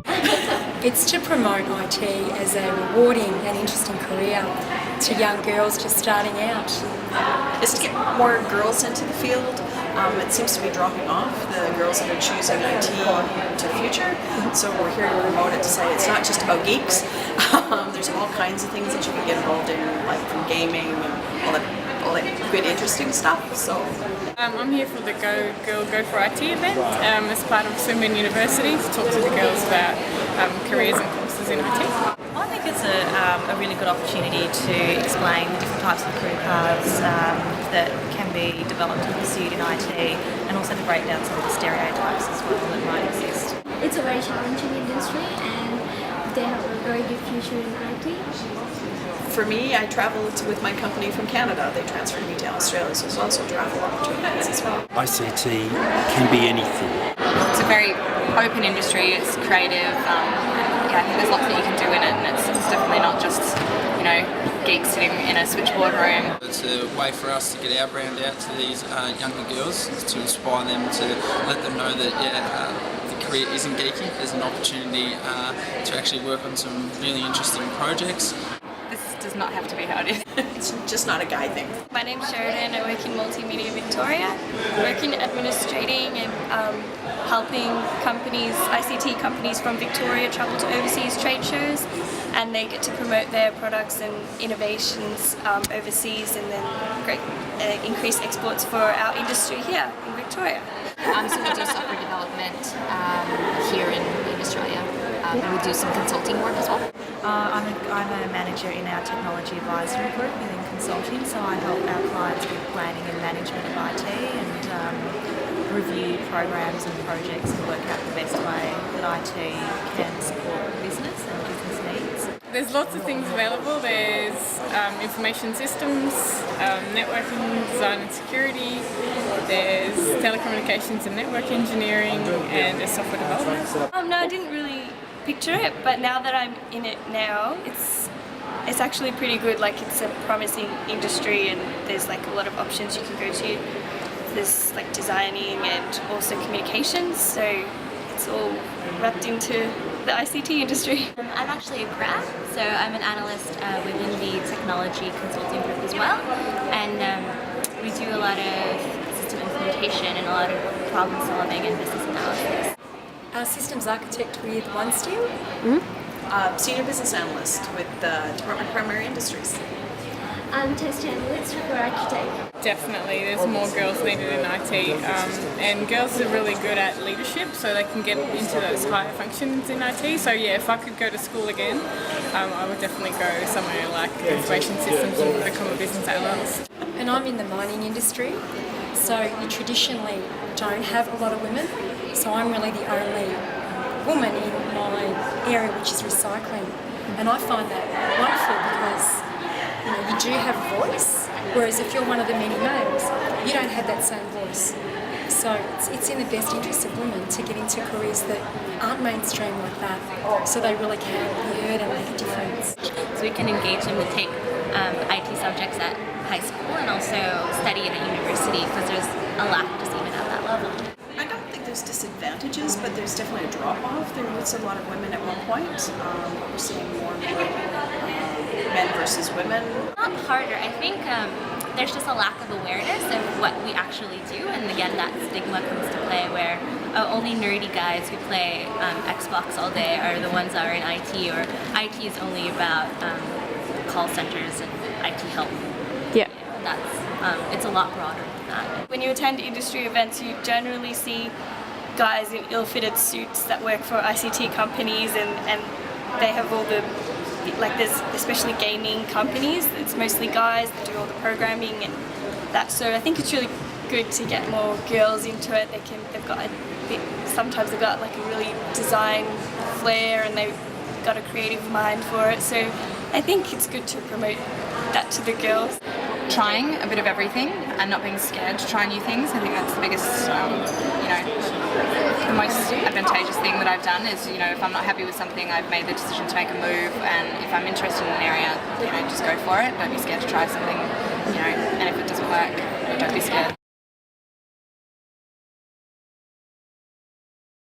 It's to promote IT as a rewarding and interesting career to young girls just starting out. Is to get more girls into the field. It seems to be dropping off, the girls that are choosing IT to the future. So we're here to promote it, to say it's not just about geeks. There's all kinds of things that you can get involved in, like from gaming and all that good, interesting stuff. So I'm here for the Go for IT event as part of Swinburne University to talk to the girls about careers and courses in IT. I think it's a really good opportunity to explain the different types of career paths that can be developed and pursued in IT, and also to break down some of the stereotypes as well that might exist. It's a very challenging industry and they have a very good future in IT. for me, I traveled with my company from Canada. They transferred me to Australia, so there's also travel opportunities as well. ICT can be anything. It's a very open industry, it's creative, I think there's lots that you can do in it, and it's definitely not just, geeks sitting in a switchboard room. It's a way for us to get our brand out to these younger girls, to inspire them, to let them know that, the career isn't geeky. There's an opportunity to actually work on some really interesting projects. This does not have to be how it is. It's just not a guy thing. My name's Sheridan. I work in Multimedia Victoria. I work in administrating and helping companies, ICT companies from Victoria travel to overseas trade shows, and they get to promote their products and innovations overseas, and then increase exports for our industry here in Victoria. So we do software development here in Australia, and we do some consulting work as well. I'm a manager in our technology advisory group within consulting, so I help our clients with planning and management of IT and review programs and projects and work out the best way that IT can support business and business needs. There's lots of things available. There's information systems, networking, design and security, there's telecommunications and network engineering, and there's software development. No, I didn't really picture it, but now that I'm in it now, it's actually pretty good. Like, it's a promising industry, and there's like a lot of options you can go to. There's like designing and also communications, so it's all wrapped into the ICT industry. I'm actually a grad, so I'm an analyst within the technology consulting group as well, and we do a lot of system implementation and a lot of problem solving and business analysis. Systems architect with OneSteel. Senior business analyst with the Department of Primary Industries. I'm test analyst for Architect. Definitely, there's more girls needed in IT, and girls are really good at leadership, so they can get into those higher functions in IT. So yeah, if I could go to school again, I would definitely go somewhere like information systems and become a business analyst. And I'm in the mining industry, so you traditionally don't have a lot of women, so I'm really the only woman in my area, which is recycling. And I find that wonderful because you do have a voice, whereas if you're one of the many males, you don't have that same voice. So it's in the best interest of women to get into careers that aren't mainstream like that, so they really can be heard and make a difference. So we can engage them to take IT subjects at high school and also study at a university, because there's a lack just even at that level. I don't think there's disadvantages, but there's definitely a drop-off. There was a lot of women at one point, but we're seeing more and more men versus women. Not harder. I think there's just a lack of awareness of what we actually do, and again that stigma comes to play where only nerdy guys who play Xbox all day are the ones that are in IT, or IT is only about call centers and IT help. Yeah. It's a lot broader than that. When you attend industry events, you generally see guys in ill-fitted suits that work for ICT companies, and they have all the, like, there's especially gaming companies, it's mostly guys that do all the programming and that, so I think it's really good to get more girls into it. Sometimes they've got like a really design flair and they've got a creative mind for it, so I think it's good to promote that to the girls. Trying a bit of everything and not being scared to try new things. I think that's the biggest, the most advantageous thing that I've done is, if I'm not happy with something, I've made the decision to make a move, and if I'm interested in an area, just go for it. Don't be scared to try something, and if it doesn't work, don't be scared.